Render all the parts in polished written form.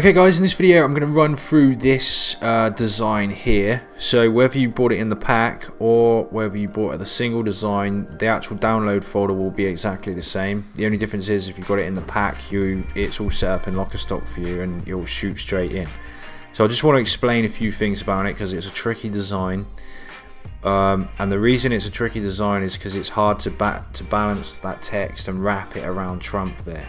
Okay guys, in this video I'm going to run through this design here. So whether you bought it in the pack or whether you bought it as a single design, the actual download folder will be exactly the same. The only difference is if you got it in the pack, it's all set up in Lockerstock for you and it'll shoot straight in. So I just want to explain a few things about it because it's a tricky design. And the reason it's a tricky design is because it's hard to balance that text and wrap it around Trump there.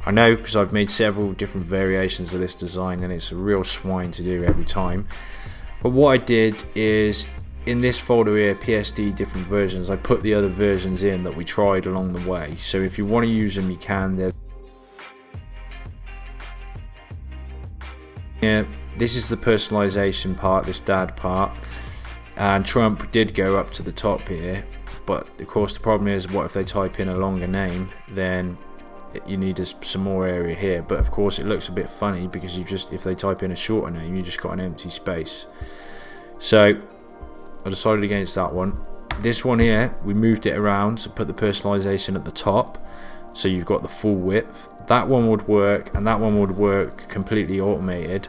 I know because I've made several different variations of this design and it's a real swine to do every time. But what I did is in this folder here, PSD different versions, I put the other versions in that we tried along the way. So if you want to use them, you can. Yeah, this is the personalization part, this dad part. And Trump did go up to the top here. But of course the problem is, what if they type in a longer name? Then you need some more area here, but of course it looks a bit funny because if they type in a shorter name, you just got an empty space. So I decided against that one. This one here, we moved it around to put the personalization at the top, so you've got the full width. That one would work, and that one would work completely automated.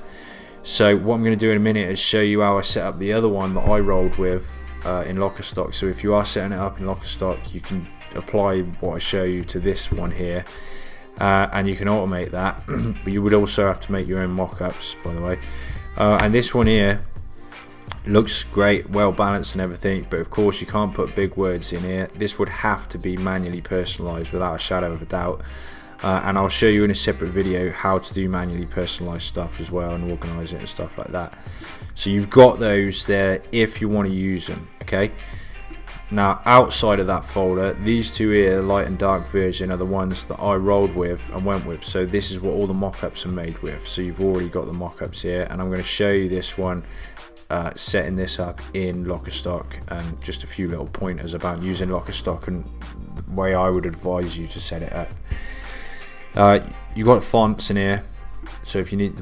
So what I'm going to do in a minute is show you how I set up the other one that I rolled with in Lockerstock. So if you are setting it up in Lockerstock, you can apply what I show you to this one here, and you can automate that. But you would also have to make your own mock-ups, by the way. And this one here looks great, well balanced and everything, but of course you can't put big words in here. This would have to be manually personalized without a shadow of a doubt. And I'll show you in a separate video how to do manually personalized stuff as well and organize it and stuff like that. So you've got those there if you want to use them. Okay, now outside of that folder, these two here, the light and dark version, are the ones that I rolled with and went with. So this is what all the mock-ups are made with. So you've already got the mock-ups here, and I'm going to show you this one, setting this up in Lockerstock, and just a few little pointers about using Lockerstock and the way I would advise you to set it up. You've got fonts in here, so if you need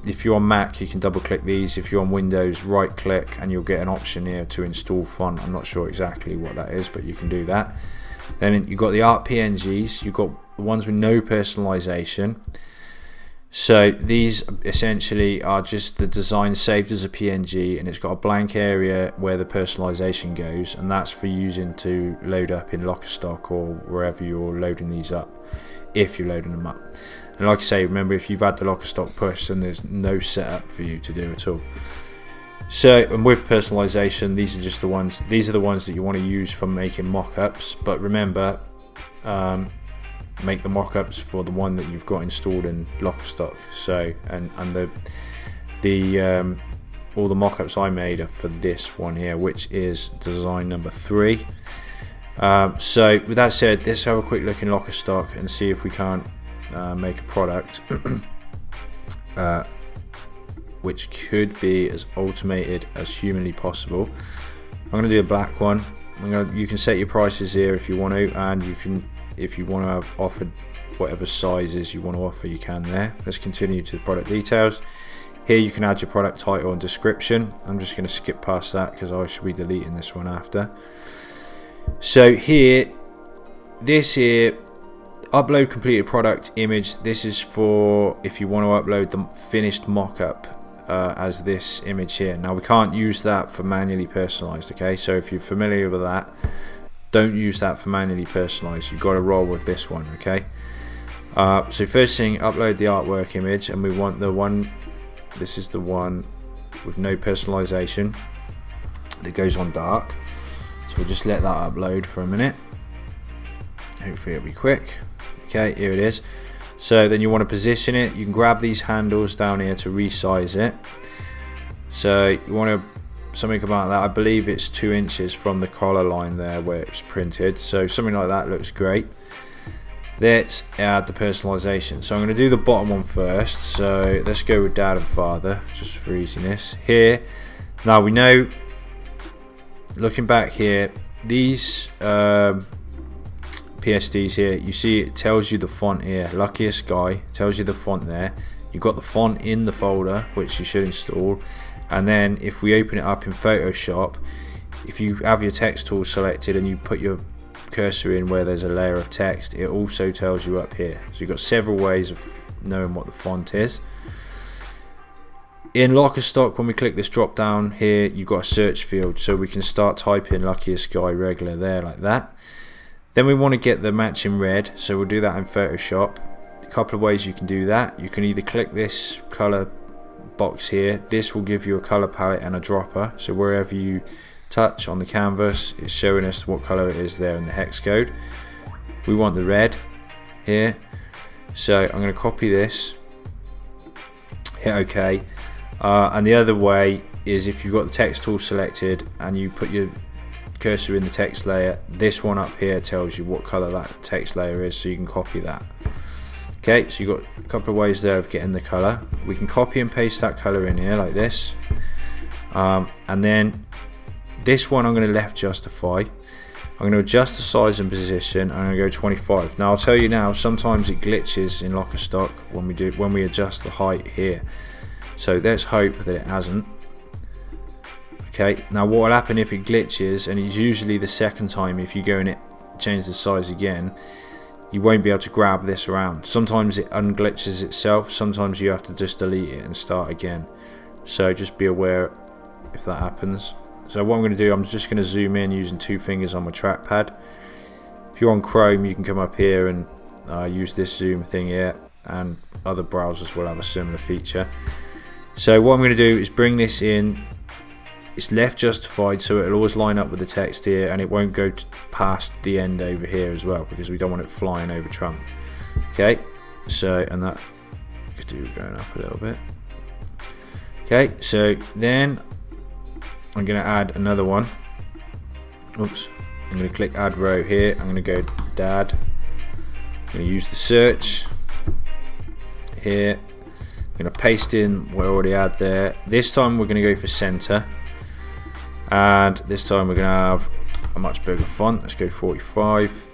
if you're on Mac, you can double click these. If you're on Windows, right click and you'll get an option here to install font. I'm not sure exactly what that is, but you can do that. Then you've got the art PNGs, you've got the ones with no personalization. So these essentially are just the design saved as a PNG, and it's got a blank area where the personalization goes, and that's for using to load up in Lockerstock or wherever you're loading these up, if you're loading them up. And like I say, remember, if you've had the Lockerstock push, then there's no setup for you to do at all. So, and with personalization, these are just the ones. These are the ones that you want to use for making mock-ups. But remember, make the mock-ups for the one that you've got installed in Lockerstock. So, and all the mock-ups I made are for this one here, which is design number 3. So with that said, let's have a quick look in Lockerstock and see if we can't make a product which could be as automated as humanly possible. I'm going to do a black one. You can set your prices here if you want to, and you can, if you want to have offered whatever sizes you want to offer, you can there. Let's continue to the product details. Here you can add your product title and description. I'm just going to skip past that because I should be deleting this one after. So here, this here, upload completed product image. This is for if you want to upload the finished mock-up as this image here. Now we can't use that for manually personalized. Okay, so if you're familiar with that, don't use that for manually personalized. You've got to roll with this one. Okay, so first thing, upload the artwork image, and we want the one. This is the one with no personalization that goes on dark. So we'll just let that upload for a minute. Hopefully it'll be quick. Okay, here it is. So then you want to position it. You can grab these handles down here to resize it. So you want to, something about that, I believe it's 2 inches from the collar line there where it's printed. So something like that looks great. Let's add the personalization. So I'm going to do the bottom one first. So let's go with dad and father, just for easiness. Here, now we know, looking back here, these PSDs here, you see it tells you the font here, Luckiest Guy, tells you the font there. You've got the font in the folder, which you should install. And then if we open it up in Photoshop, if you have your text tool selected and you put your cursor in where there's a layer of text, it also tells you up here. So you've got several ways of knowing what the font is. In Lockerstock, when we click this drop down here, you've got a search field, so we can start typing Luckier Sky regular there like that. Then we want to get the matching red, so we'll do that in Photoshop. A couple of ways you can do that. You can either click this color box here. This will give you a color palette and a dropper, so wherever you touch on the canvas, it's showing us what color it is there in the hex code. We want the red here, so I'm going to copy this, hit OK. And the other way is if you've got the text tool selected and you put your cursor in the text layer, this one up here tells you what color that text layer is, so you can copy that. Okay, so you've got a couple of ways there of getting the color. We can copy and paste that color in here like this, and then this one I'm going to left justify. I'm going to adjust the size and position. I'm going to go 25. Now I'll tell you now, sometimes it glitches in Lockerstock when we adjust the height here. So let's hope that it hasn't. Okay, now what will happen if it glitches, and it's usually the second time if you go and change the size again, you won't be able to grab this around. Sometimes it unglitches itself, sometimes you have to just delete it and start again. So just be aware if that happens. So what I'm going to do, I'm just going to zoom in using 2 fingers on my trackpad. If you're on Chrome, you can come up here and use this zoom thing here, and other browsers will have a similar feature. So what I'm going to do is bring this in. It's left justified, so it'll always line up with the text here, and it won't go past the end over here as well, because we don't want it flying over Trump. Okay, so, and that could do going up a little bit. Okay, so then I'm going to add another one. Oops, I'm going to click add row here. I'm going to go dad. I'm going to use the search here. I'm going to paste in what I already had there. This time we're going to go for center, and this time we're going to have a much bigger font. Let's go 45.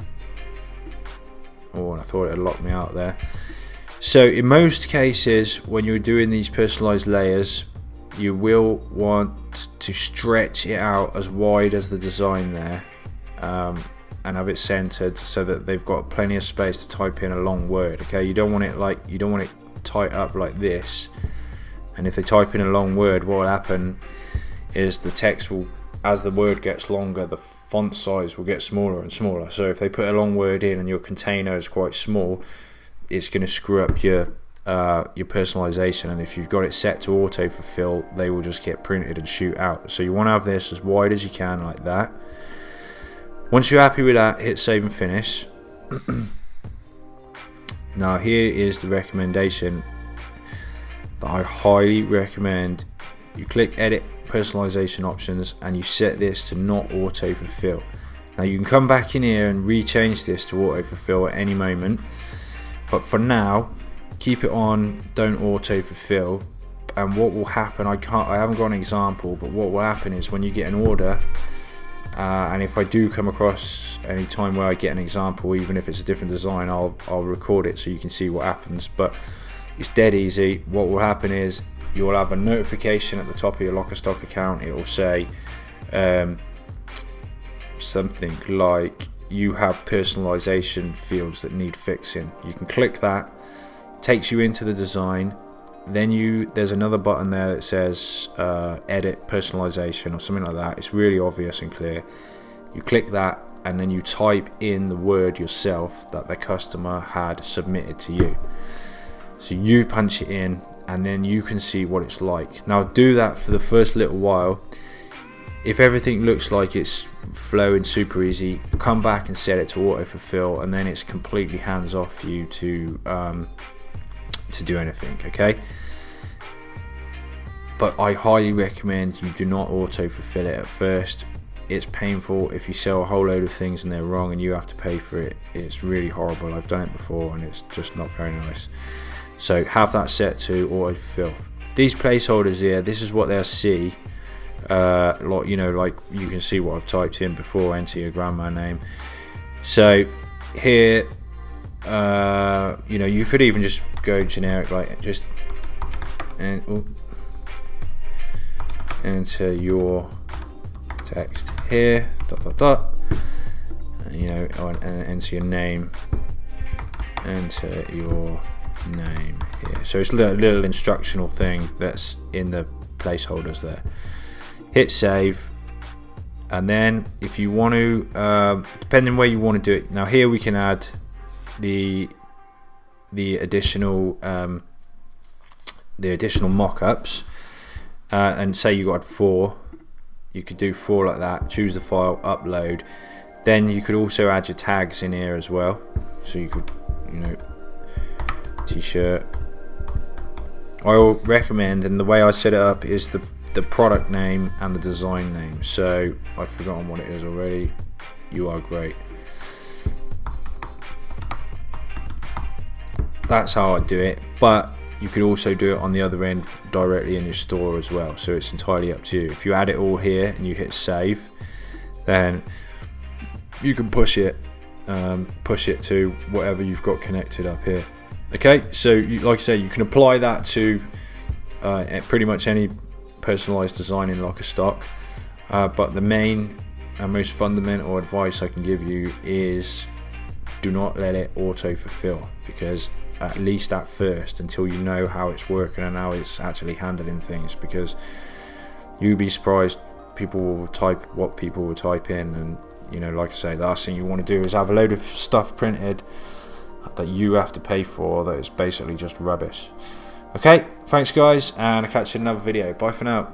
Oh, I thought it had locked me out there. So in most cases, when you're doing these personalized layers, you will want to stretch it out as wide as the design there, and have it centered so that they've got plenty of space to type in a long word. Okay, you don't want it tight up like this, and if they type in a long word, what will happen is the text will, as the word gets longer, the font size will get smaller and smaller. So if they put a long word in and your container is quite small, it's going to screw up your personalization, and if you've got it set to auto fulfill, they will just get printed and shoot out. So you want to have this as wide as you can like that. Once you're happy with that, hit save and finish. Now here is the recommendation that I highly recommend. You click edit personalization options and you set this to not auto fulfill. Now you can come back in here and rechange this to auto fulfill at any moment, but for now keep it on, don't auto fulfill. And what will happen, I haven't got an example, but what will happen is when you get an order, and if I do come across any time where I get an example, even if it's a different design, I'll record it so you can see what happens. But it's dead easy. What will happen is you'll have a notification at the top of your Lockerstock account. It will say something like you have personalization fields that need fixing. You can click that, takes you into the design. Then there's another button there that says edit personalization or something like that. It's really obvious and clear. You click that and then you type in the word yourself that the customer had submitted to you. So you punch it in and then you can see what it's like. Now do that for the first little while. If everything looks like it's flowing super easy, come back and set it to autofulfill, and then it's completely hands off for you to do anything. Okay, but I highly recommend you do not autofulfill it at first. It's painful. If you sell a whole load of things and they're wrong and you have to pay for it, it's really horrible. I've done it before and it's just not very nice. So have that set to autofill. These placeholders here, this is what they'll see. Like, you know, like you can see what I've typed in before. Enter your grandma name. So here, you know, you could even just go generic, like just enter your text here, ... and, you know, and enter your name, enter your name here. So it's a little instructional thing that's in the placeholders there. Hit save, and then if you want to, depending where you want to do it. Now here we can add the additional mock-ups, and say you got 4, you could do 4 like that. Choose the file, upload. Then you could also add your tags in here as well. So you could, t-shirt. I will recommend, and the way I set it up is the product name and the design name. So I've forgotten what it is already. You are great. That's how I do it, but you could also do it on the other end directly in your store as well. So it's entirely up to you. If you add it all here and you hit save, then you can push it to whatever you've got connected up here. Okay, so like I say, you can apply that to pretty much any personalized design in Locker Stock, but the main and most fundamental advice I can give you is do not let it auto fulfill, because at least at first, until you know how it's working and how it's actually handling things, because you'll be surprised people will type what people will type in, and like I say, the last thing you want to do is have a load of stuff printed that you have to pay for that is basically just rubbish. Okay, thanks guys, and I'll catch you in another video. Bye for now.